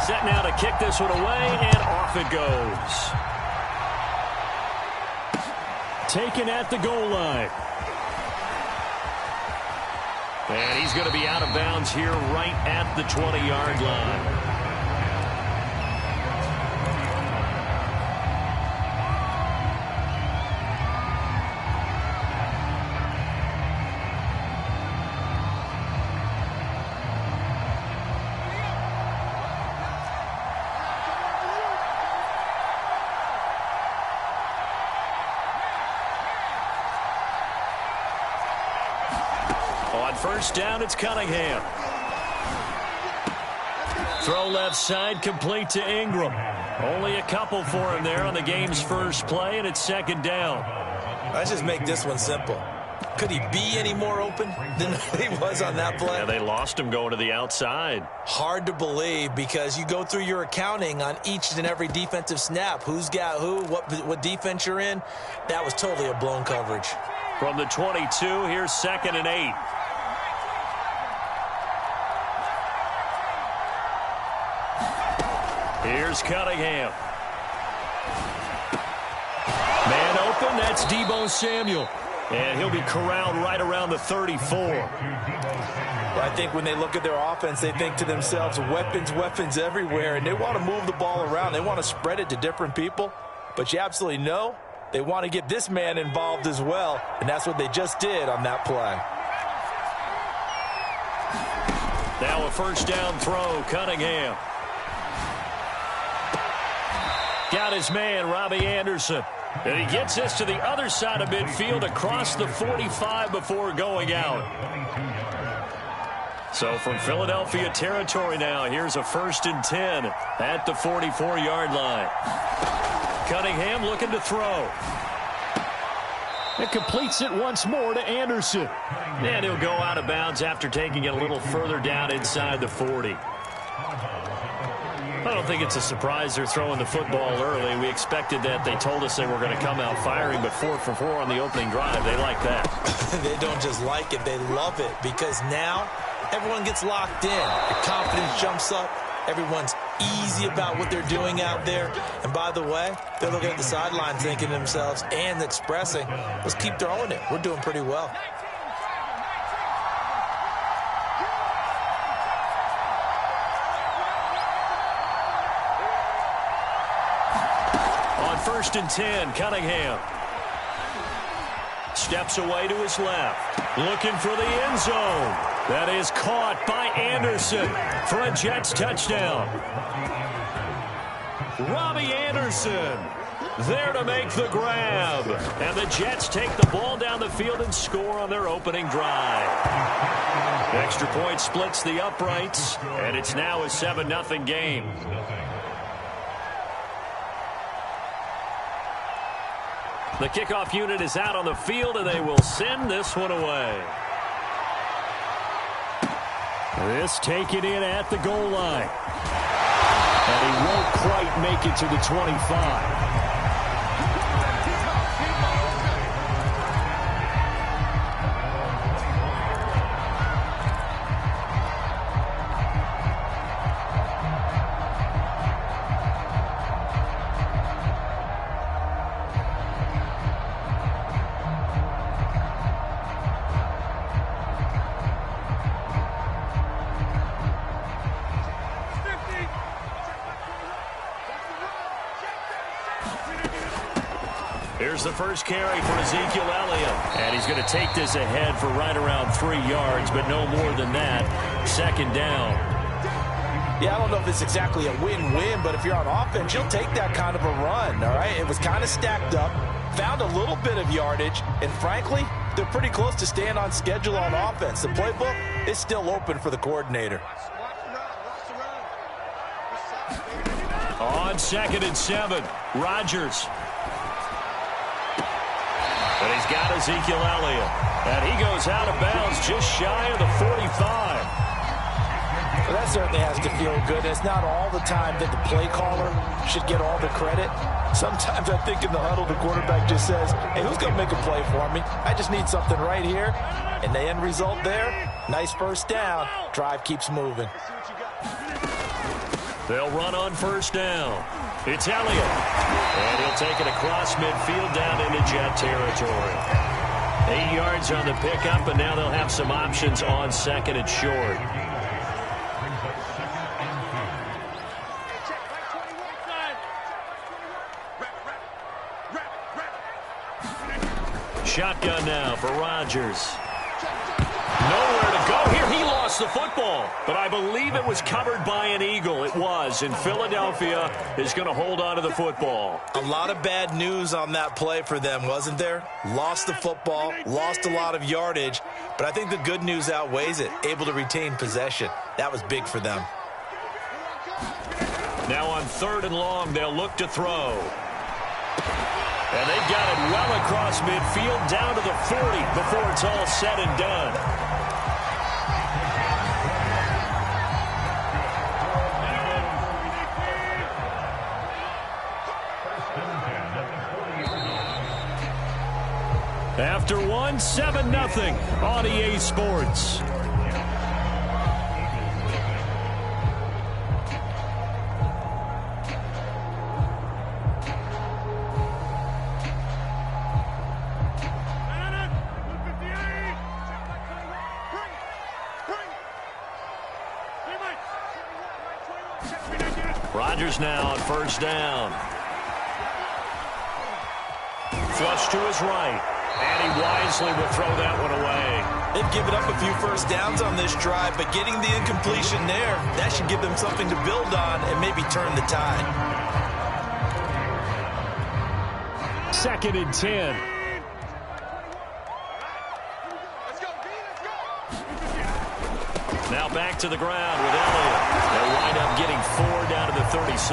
Set now to kick this one away, and off it goes. Taken at the goal line. And he's going to be out of bounds here right at the 20-yard line. First down, it's Cunningham. Throw left side, complete to Ingram. Only a couple for him there on the game's first play, and it's second down. Let's just make this one simple. Could he be any more open than he was on that play? Yeah, they lost him going to the outside. Hard to believe because you go through your accounting on each and every defensive snap. Who's got who, what defense you're in. That was totally a blown coverage. From the 22, here's 2nd and 8. Here's Cunningham. Man open, that's Deebo Samuel. And he'll be corralled right around the 34. Well, I think when they look at their offense, they think to themselves, weapons everywhere, and they want to move the ball around. They want to spread it to different people. But you absolutely know they want to get this man involved as well, and that's what they just did on that play. Now a first down throw, Cunningham. Got his man, Robbie Anderson. And he gets this to the other side of midfield across the 45 before going out. So from Philadelphia territory now, here's a 1st and 10 at the 44-yard line. Cunningham looking to throw. It completes it once more to Anderson. And he'll go out of bounds after taking it a little further down inside the 40. I don't think it's a surprise they're throwing the football early. We expected that. They told us they were going to come out firing, but 4 for 4 on the opening drive. They like that. They don't just like it. They love it because now everyone gets locked in. Your confidence jumps up. Everyone's easy about what they're doing out there. And by the way, they're looking at the sideline thinking to themselves and expressing, let's keep throwing it. We're doing pretty well. On 1st and 10, Cunningham steps away to his left, looking for the end zone. That is caught by Anderson for a Jets touchdown. Robbie Anderson there to make the grab. And the Jets take the ball down the field and score on their opening drive. Extra point splits the uprights, and it's now a 7-0 game. The kickoff unit is out on the field, and they will send this one away. This taken in at the goal line. And he won't quite make it to the 25. Here's the first carry for Ezekiel Elliott. And he's going to take this ahead for right around 3 yards, but no more than that. 2nd down. Yeah, I don't know if it's exactly a win-win, but if you're on offense, you'll take that kind of a run, all right? It was kind of stacked up, found a little bit of yardage, and frankly, they're pretty close to staying on schedule on offense. The playbook is still open for the coordinator. On 2nd and 7, Rodgers. But he's got Ezekiel Elliott. And he goes out of bounds just shy of the 45. Well, that certainly has to feel good. It's not all the time that the play caller should get all the credit. Sometimes I think in the huddle, the quarterback just says, hey, who's going to make a play for me? I just need something right here. And the end result there, nice first down. Drive keeps moving. They'll run on first down. It's Elliott. And he'll take it across midfield down into Jet territory. 8 yards on the pickup, and now they'll have some options on second and short. Shotgun now for Rodgers. Nowhere to go here. He lost the football, but I believe it was covered by an Eagle. It was, and Philadelphia is going to hold on to the football. A lot of bad news on that play for them, wasn't there? Lost the football, lost a lot of yardage, but I think the good news outweighs it. Able to retain possession. That was big for them. Now on 3rd and long, they'll look to throw. And they've got it well across midfield down to the 40 before it's all said and done. After 1, 7-0 on EA Sports. Rodgers now on first down. Flush to his right. And he wisely will throw that one away. They've given up a few first downs on this drive, but getting the incompletion there, that should give them something to build on and maybe turn the tide. 2nd and 10. Now back to the ground with Elliott. They'll wind up getting 4 down to the 36.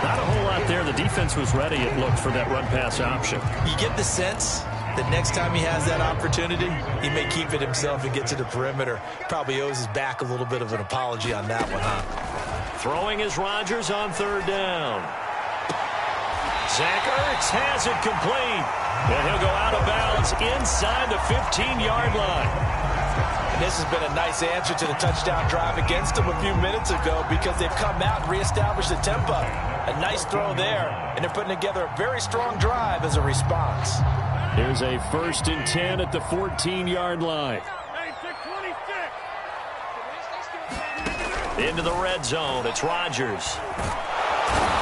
Not a whole lot there. The defense was ready, it looked, for that run-pass option. You get the sense that next time he has that opportunity, he may keep it himself and get to the perimeter. Probably owes his back a little bit of an apology on that one, huh? Throwing is Rodgers on 3rd down. Zach Ertz has it complete. And he'll go out of bounds inside the 15-yard line. And this has been a nice answer to the touchdown drive against them a few minutes ago because they've come out and reestablished the tempo. A nice throw there, and they're putting together a very strong drive as a response. Here's a 1st and 10 at the 14-yard line. Into the red zone. It's Rodgers.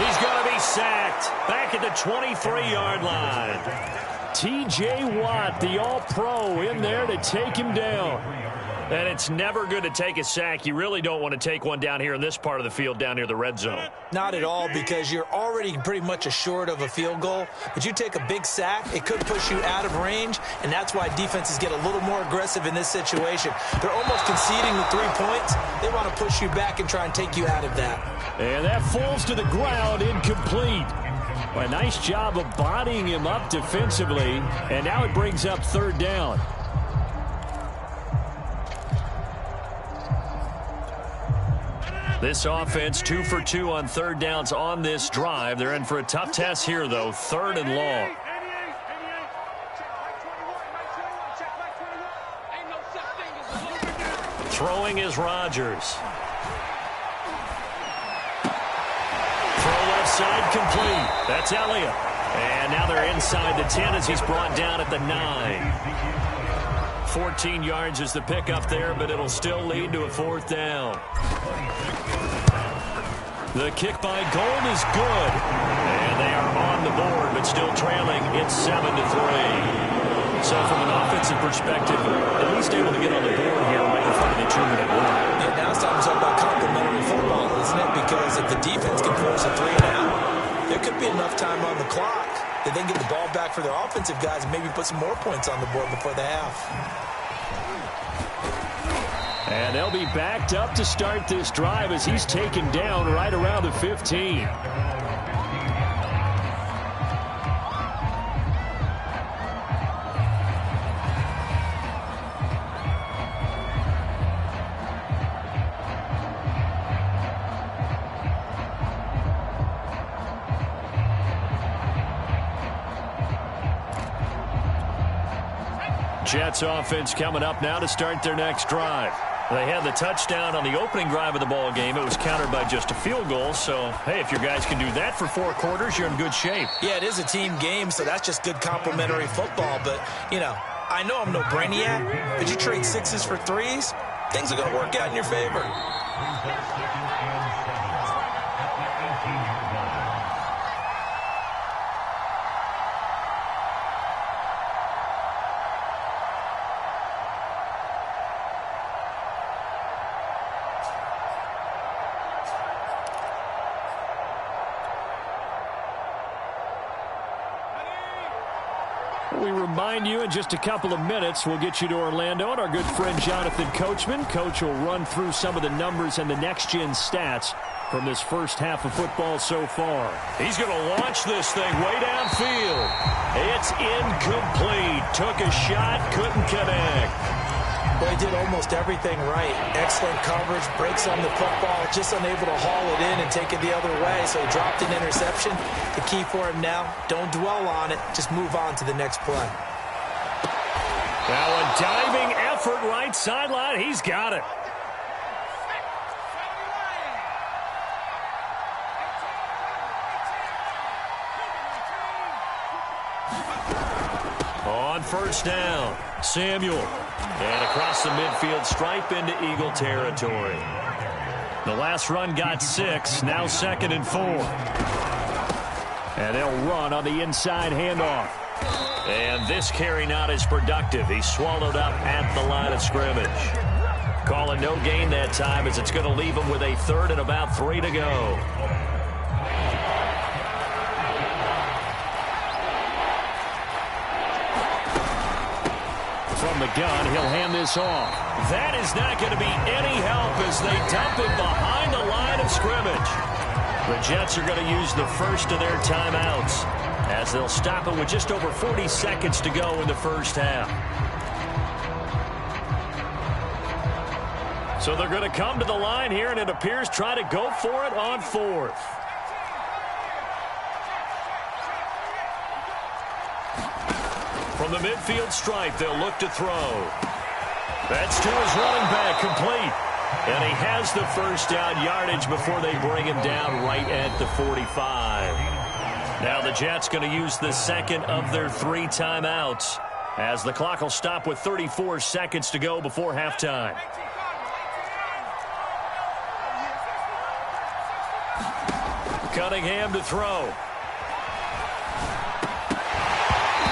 He's going to be sacked back at the 23-yard line. T.J. Watt, the all-pro, in there to take him down. And it's never good to take a sack. You really don't want to take one down here in this part of the field down near the red zone. Not at all, because you're already pretty much assured of a field goal. But you take a big sack, it could push you out of range, and that's why defenses get a little more aggressive in this situation. They're almost conceding the 3 points. They want to push you back and try and take you out of that. And that falls to the ground, incomplete. A nice job of bodying him up defensively, and now it brings up 3rd down. This offense 2 for 2 on 3rd downs on this drive. They're in for a tough test here, though. 3rd and long. Throwing is Rodgers. Throw left side complete. That's Elliott. And now they're inside the 10 as he's brought down at the 9. 14 yards is the pickup there, but it'll still lead to a 4th down. The kick by Gold is good. And they are on the board, but still trailing. It's 7-3. So from an offensive perspective, at least able to get on the board here right in front of the 2-minute warning. Yeah, now it's time to talk about complementary football, isn't it? Because if the defense can force a 3-and-out, there could be enough time on the clock that they can get the ball back for their offensive guys and maybe put some more points on the board before the half. And they'll be backed up to start this drive as he's taken down right around the 15. Jets offense coming up now to start their next drive. They had the touchdown on the opening drive of the ball game. It was countered by just a field goal. So, hey, if your guys can do that for 4 quarters, you're in good shape. Yeah, it is a team game, so that's just good complementary football. But, you know, I know I'm no brainiac, but you trade 6s for 3s, things are going to work out in your favor. We remind you in just a couple of minutes, we'll get you to Orlando and our good friend Jonathan Coachman. Coach will run through some of the numbers and the next-gen stats from this first half of football so far. He's going to launch this thing way downfield. It's incomplete. Took a shot, couldn't connect. Well, he did almost everything right. Excellent coverage, breaks on the football, just unable to haul it in and take it the other way. So he dropped an interception. The key for him now, don't dwell on it. Just move on to the next play. Now a diving effort right sideline. He's got it. On first down, Samuel. And across the midfield stripe into Eagle territory. The last run got 6, now 2nd and 4. And they'll run on the inside handoff. And this carry not as productive. He's swallowed up at the line of scrimmage. Calling no gain that time as it's going to leave him with a 3rd and about 3 to go. From the gun, he'll hand this off. That is not going to be any help as they dump him behind the line of scrimmage. The Jets are going to use the first of their timeouts as they'll stop him with just over 40 seconds to go in the first half. So they're going to come to the line here, and it appears try to go for it on 4th. From the midfield stripe, they'll look to throw. That's to his running back, complete. And he has the first down yardage before they bring him down right at the 45. Now the Jets going to use the second of their 3 timeouts as the clock will stop with 34 seconds to go before halftime. Cunningham to throw.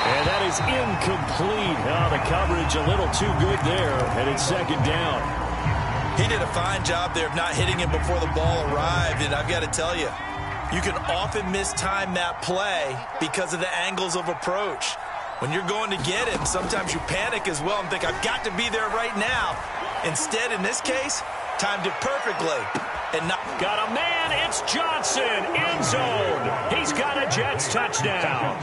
And that is incomplete. Oh, the coverage a little too good there, and it's 2nd down. He did a fine job there of not hitting him before the ball arrived, and I've got to tell you, you can often mistime that play because of the angles of approach. When you're going to get him, sometimes you panic as well and think, I've got to be there right now. Instead, in this case, timed it perfectly. And not got a man, it's Johnson, end zone. He's got a Jets touchdown.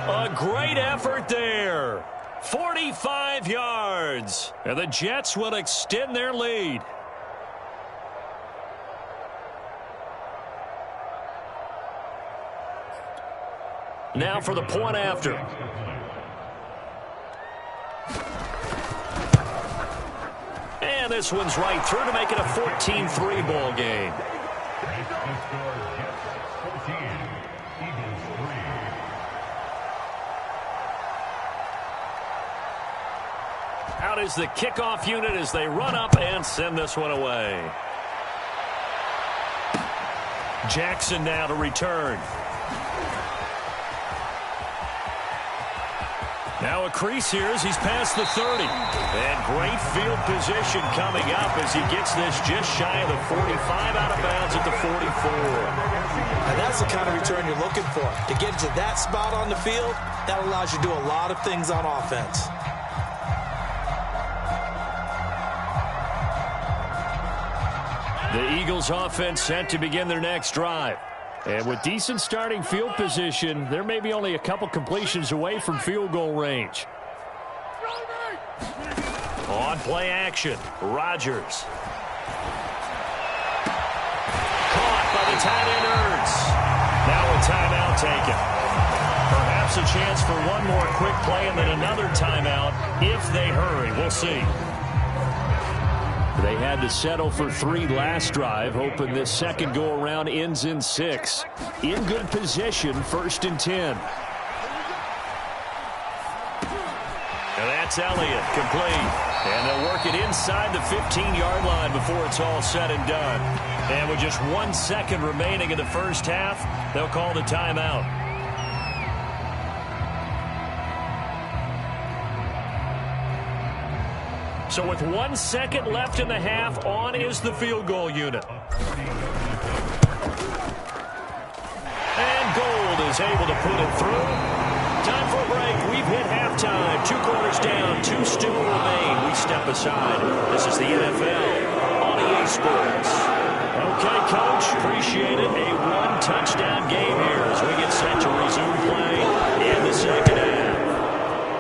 A great effort there. 45 yards. And the Jets will extend their lead. Now for the point after. And this one's right through to make it a 14-3 ball game. Out is the kickoff unit as they run up and send this one away. Jackson now to return. Now a crease here as he's past the 30. And great field position coming up as he gets this just shy of the 45 out of bounds at the 44. And that's the kind of return you're looking for. To get to that spot on the field, that allows you to do a lot of things on offense. The Eagles offense set to begin their next drive. And with decent starting field position, they're maybe only a couple completions away from field goal range. On play action, Rodgers. Caught by the tight end Ertz. Now a timeout taken. Perhaps a chance for one more quick play and then another timeout if they hurry. We'll see. They had to settle for 3 last drive, hoping this second go-around ends in 6. In good position, 1st and 10. And that's Elliott, complete. And they'll work it inside the 15-yard line before it's all said and done. And with just 1 second remaining in the first half, they'll call the timeout. So with 1 second left in the half, on is the field goal unit. And Gold is able to put it through. Time for a break. We've hit halftime. 2 quarters down. 2 still remain. We step aside. This is the NFL on EA Sports. Okay, Coach. Appreciate it. A 1-touchdown game here as we get set to resume play in the second half.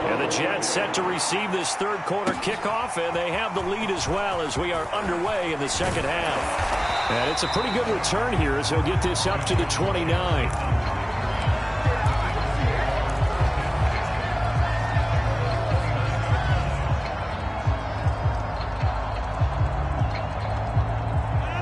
And the Jets set to receive this third quarter kickoff, and they have the lead as well as we are underway in the second half. And it's a pretty good return here as he'll get this up to the 29.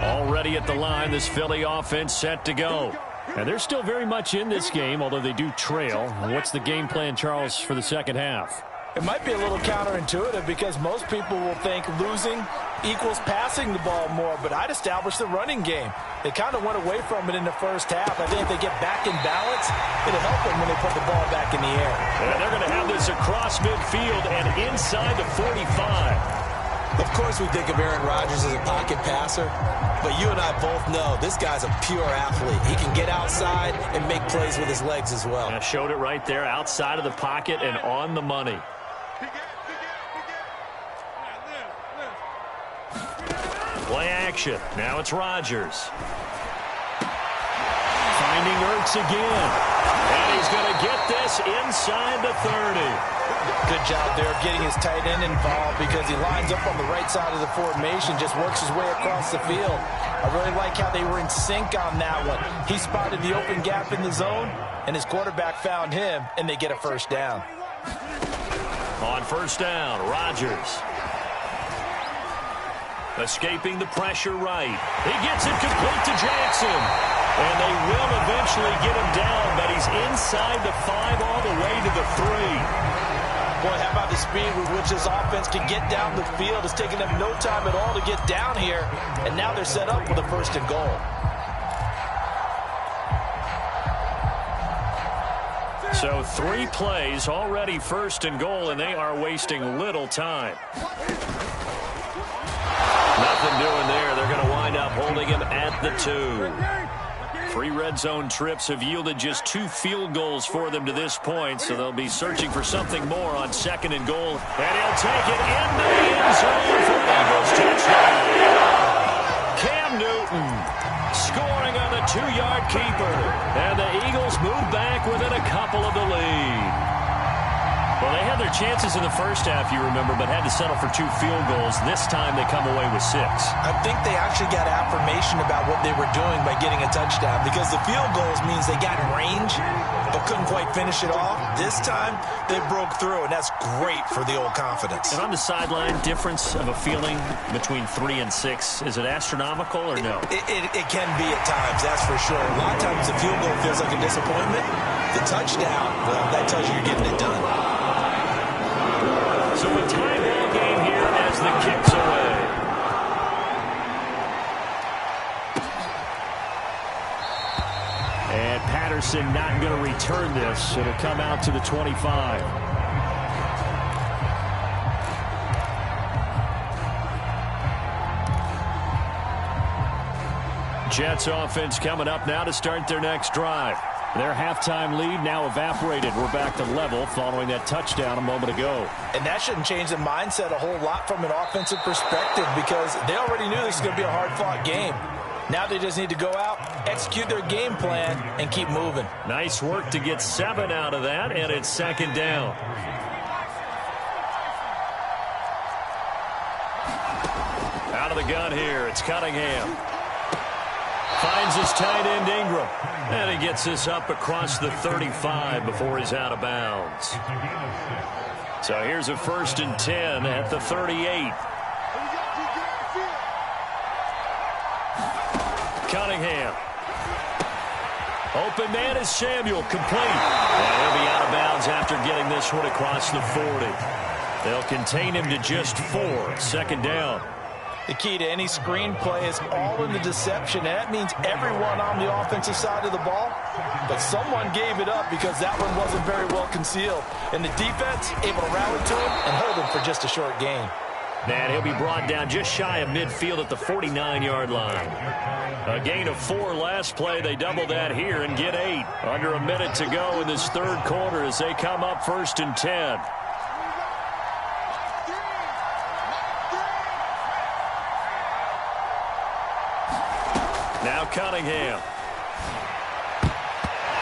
Already at the line, this Philly offense set to go. And they're still very much in this game, although they do trail. What's the game plan, Charles, for the second half? It might be a little counterintuitive because most people will think losing equals passing the ball more, but I'd establish the running game. They kind of went away from it in the first half. I think if they get back in balance, it'll help them when they put the ball back in the air. And they're going to have this across midfield and inside the 45. Of course we think of Aaron Rodgers as a pocket passer, but you and I both know this guy's a pure athlete. He can get outside and make plays with his legs as well. I showed it right there, outside of the pocket and on the money. Play action. Now it's Rodgers. Finding Ertz again. And he's going to get this inside the 30. Good job there getting his tight end involved because he lines up on the right side of the formation, just works his way across the field. I really like how they were in sync on that one. He spotted the open gap in the zone, and his quarterback found him, and they get a first down. On first down, Rodgers. Escaping the pressure right. He gets it complete to Jackson. And they will eventually get him down, but he's inside the 5 all the way to the 3. Boy, how about the speed with which this offense can get down the field? It's taken them no time at all to get down here, and now they're set up with a 1st and goal. So 3 plays, already 1st and goal, and they are wasting little time. Nothing doing there. They're going to wind up holding him at the 2. 3 red zone trips have yielded just 2 field goals for them to this point, so they'll be searching for something more on 2nd and goal. And he'll take it into the end zone for an Eagles touchdown. Cam Newton scoring on the 2-yard keeper. And the Eagles move back within a couple of the lead. Well, they had their chances in the first half, you remember, but had to settle for 2 field goals. This time they come away with 6. I think they actually got affirmation about what they were doing by getting a touchdown because the field goals means they got in range but couldn't quite finish it off. This time they broke through, and that's great for the old confidence. And on the sideline, difference of a feeling between 3 and 6, is it astronomical or no? It can be at times, that's for sure. A lot of times the field goal feels like a disappointment. The touchdown, well, that tells you you're getting it done. So a tie ball game here as the kick's away. And Patterson not going to return this. It'll come out to the 25. Jets offense coming up now to start their next drive. Their halftime lead now evaporated. We're back to level following that touchdown a moment ago. And that shouldn't change the mindset a whole lot from an offensive perspective because they already knew this was going to be a hard-fought game. Now they just need to go out, execute their game plan, and keep moving. Nice work to get 7 out of that, and it's 2nd down. Out of the gun here, it's Cunningham. Finds his tight end Ingram. And he gets this up across the 35 before he's out of bounds. So here's a 1st and 10 at the 38. Cunningham. Open man is Samuel, complete. And he'll be out of bounds after getting this one across the 40. They'll contain him to just 4. Second down. The key to any screenplay is all in the deception, and that means everyone on the offensive side of the ball. But someone gave it up because that one wasn't very well concealed. And the defense able to rally to him and hold him for just a short gain. And he'll be brought down just shy of midfield at the 49-yard line. A gain of 4 last play. They double that here and get 8. Under a minute to go in this third quarter as they come up 1st and 10. Now Cunningham.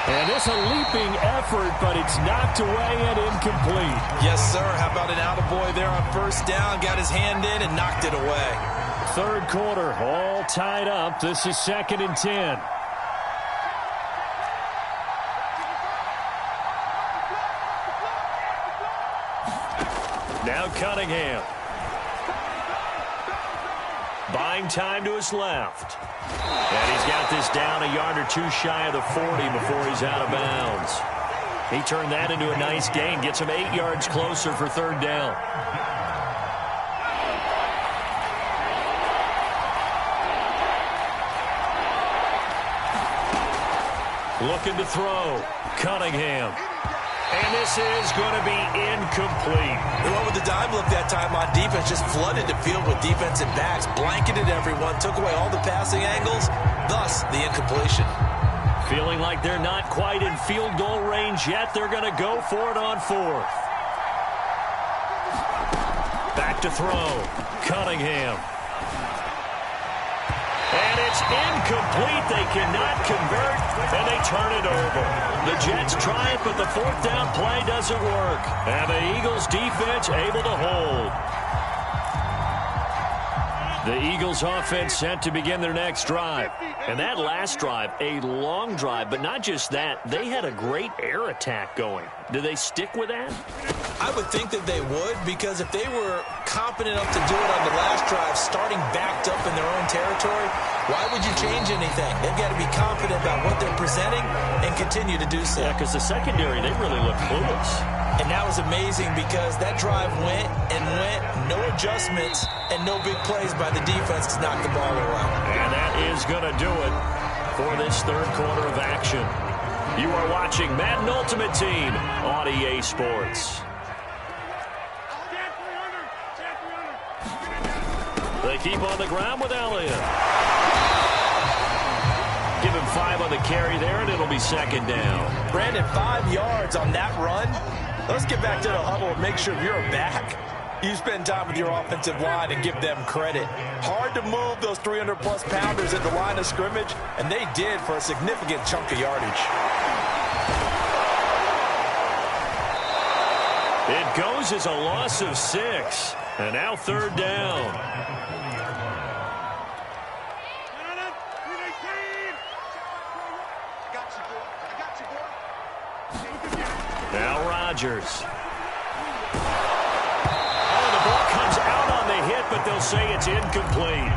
And it's a leaping effort, but it's knocked away and incomplete. Yes, sir. How about an attaboy there on first down? Got his hand in and knocked it away. Third quarter, all tied up. This is 2nd and 10. Now Cunningham. Buying time to his left. And he's got this down a yard or 2 shy of the 40 before he's out of bounds. He turned that into a nice gain. Gets him 8 yards closer for third down. Looking to throw. Cunningham. And this is going to be incomplete. They went with the dime look that time on defense. Just flooded the field with defensive backs. Blanketed everyone. Took away all the passing angles. Thus, the incompletion. Feeling like they're not quite in field goal range yet. They're going to go for it on 4th. Back to throw. Cunningham. And it's incomplete. They cannot convert, and they turn it over. The Jets triumph, but the 4th down play doesn't work. And the Eagles defense able to hold. The Eagles offense set to begin their next drive. And that last drive, a long drive, but not just that. They had a great air attack going. Do they stick with that? I would think that they would, because if they were confident enough to do it on the last drive, starting backed up in their own territory, why would you change anything? They've got to be confident about what they're presenting and continue to do so. Yeah, because the secondary, they really look clueless. And that was amazing because that drive went and went, no adjustments, and no big plays by the defense to knock the ball away. And that is going to do it for this third quarter of action. You are watching Madden Ultimate Team on EA Sports. They keep on the ground with Elliott. Give him 5 on the carry there, and it'll be 2nd down. Brandon, 5 yards on that run. Let's get back to the huddle and make sure if you're a back, you spend time with your offensive line and give them credit. Hard to move those 300-plus pounders at the line of scrimmage, and they did for a significant chunk of yardage. It goes as a loss of 6, and now 3rd down. Now Rodgers. Oh, the ball comes out on the hit, but they'll say it's incomplete.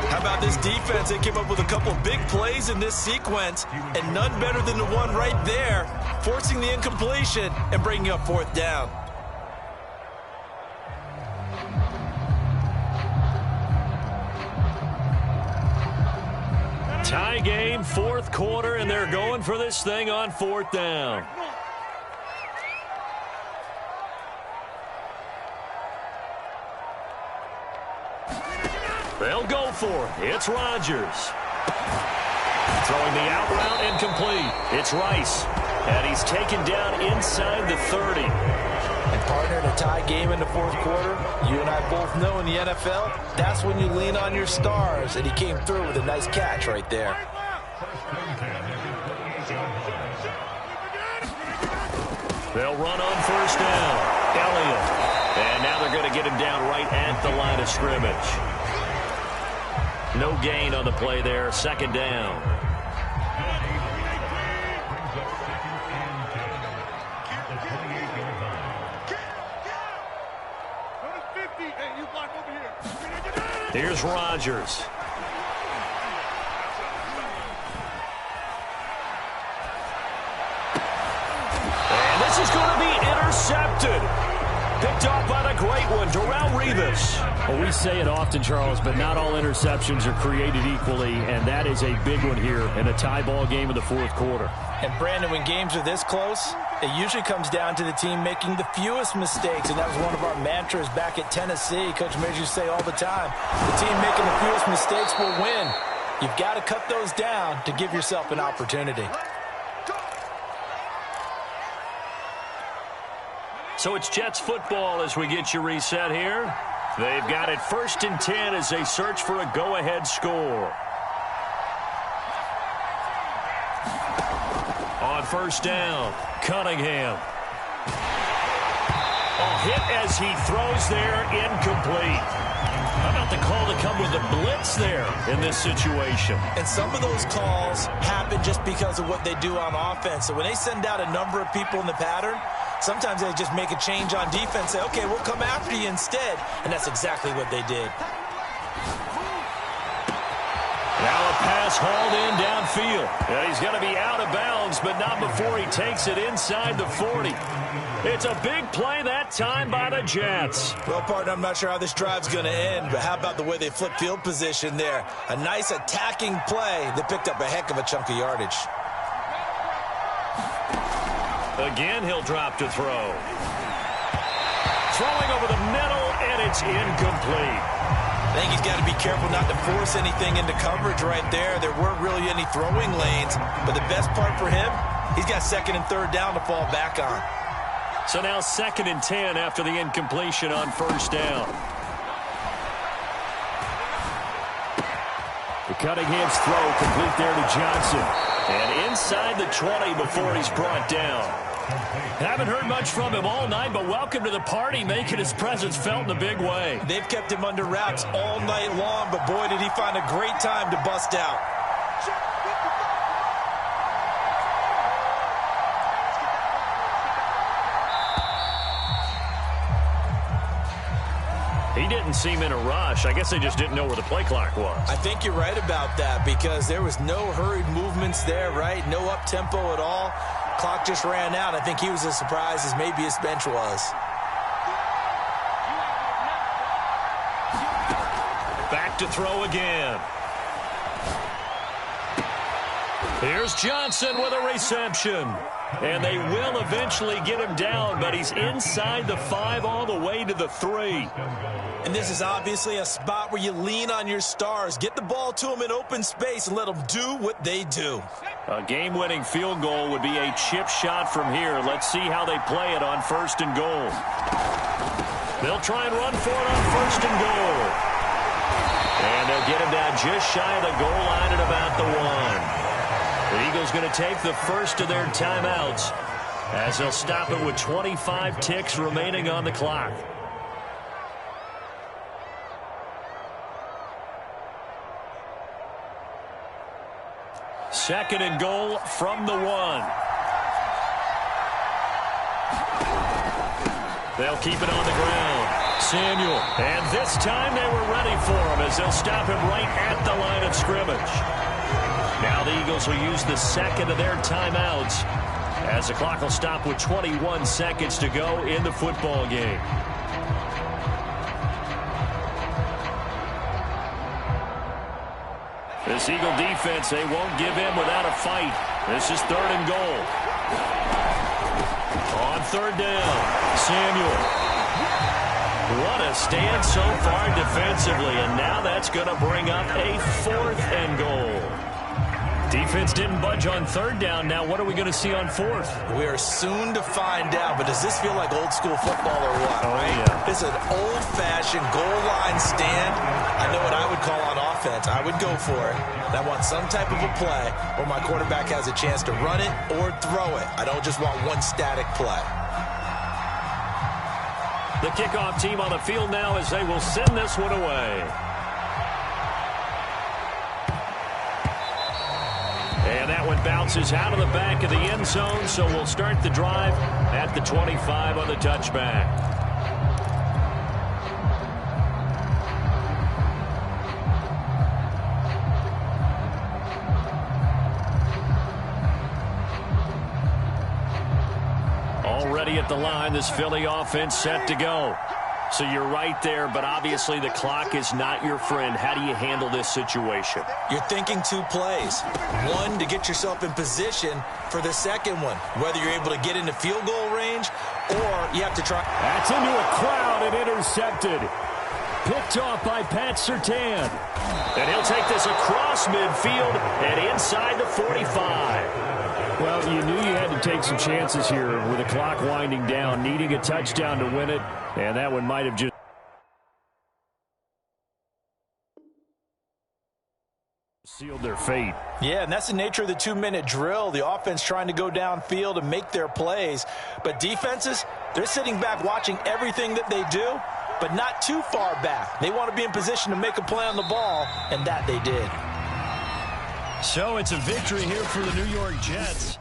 How about this defense? They came up with a couple big plays in this sequence, and none better than the one right there, forcing the incompletion and bringing up 4th down. Tie game, 4th quarter, and they're going for this thing on 4th down. They'll go for it. It's Rodgers. Throwing the out route incomplete. It's Rice. And he's taken down inside the 30. And partner, in a tie game in the 4th quarter, you and I both know in the NFL, that's when you lean on your stars. And he came through with a nice catch right there. They'll run on 1st down. Elliott. And now they're going to get him down right at the line of scrimmage. No gain on the play there. 2nd down. Here's Rodgers. is going to be intercepted. Picked off by the great one, Darrelle Revis. Well, we say it often, Charles, but not all interceptions are created equally, and that is a big one here in a tie ball game in the fourth quarter. And, Brandon, when games are this close, it usually comes down to the team making the fewest mistakes, and that was one of our mantras back at Tennessee. Coach Mears used to say all the time, the team making the fewest mistakes will win. You've got to cut those down to give yourself an opportunity. So it's Jets football as we get you reset here. They've got it 1st and 10 as they search for a go-ahead score. On 1st down, Cunningham. A hit as he throws there, incomplete. How about the call to come with a blitz there in this situation? And some of those calls happen just because of what they do on offense. So when they send out a number of people in the pattern, sometimes they just make a change on defense, say, okay, we'll come after you instead. And that's exactly what they did. Now a pass hauled in downfield. And he's going to be out of bounds, but not before he takes it inside the 40. It's a big play that time by the Jets. Well, partner, I'm not sure how this drive's going to end, but how about the way they flip field position there? A nice attacking play that picked up a heck of a chunk of yardage. Again, he'll drop to throw. Throwing over the middle, and it's incomplete. I think he's got to be careful not to force anything into coverage right there. There weren't really any throwing lanes, but the best part for him, he's got 2nd and 3rd down to fall back on. So now 2nd and 10 after the incompletion on 1st down. The Cunningham's throw complete there to Johnson. And inside the 20 before he's brought down. Haven't heard much from him all night, but welcome to the party, making his presence felt in a big way. They've kept him under wraps all night long, but boy, did he find a great time to bust out. He didn't seem in a rush. I guess they just didn't know where the play clock was. I think you're right about that because there was no hurried movements there, right? No up-tempo at all. Clock just ran out. I think he was as surprised as maybe his bench was. Back to throw again. Here's Johnson with a reception. And they will eventually get him down, but he's inside the 5 all the way to the 3. And this is obviously a spot where you lean on your stars. Get the ball to them in open space and let them do what they do. A game-winning field goal would be a chip shot from here. Let's see how they play it on 1st and goal. They'll try and run for it on 1st and goal. And they'll get him down just shy of the goal line at about the 1. The Eagles going to take the first of their timeouts as they'll stop it with 25 ticks remaining on the clock. Second and goal from the 1. They'll keep it on the ground. Samuel. And this time they were ready for him as they'll stop him right at the line of scrimmage. Now the Eagles will use the second of their timeouts as the clock will stop with 21 seconds to go in the football game. This Eagle defense, they won't give in without a fight. This is 3rd and goal. On 3rd down, Samuel. What a stand so far defensively, and now that's going to bring up a 4th and goal. Defense didn't budge on 3rd down. Now what are we going to see on 4th? We are soon to find out, but does this feel like old school football or what? Oh, right? Yeah. This is an old-fashioned goal line stand. I know what I would call on offense. I would go for it. And I want some type of a play where my quarterback has a chance to run it or throw it. I don't just want one static play. The kickoff team on the field now as they will send this one away. And that one bounces out of the back of the end zone, so we'll start the drive at the 25 on the touchback. the line. This Philly offense set to go. So you're right there, but obviously the clock is not your friend. How do you handle this situation? You're thinking two plays. One, to get yourself in position for the second one, whether you're able to get into field goal range or you have to try. That's into a crowd and intercepted. Picked off by Pat Surtain. And he'll take this across midfield and inside the 45. Well, you knew you had to take some chances here with the clock winding down, needing a touchdown to win it, and that one might have just sealed their fate. Yeah, and that's the nature of the 2-minute drill. The offense trying to go downfield and make their plays. But defenses, they're sitting back watching everything that they do, but not too far back. They want to be in position to make a play on the ball, and that they did. So it's a victory here for the New York Jets.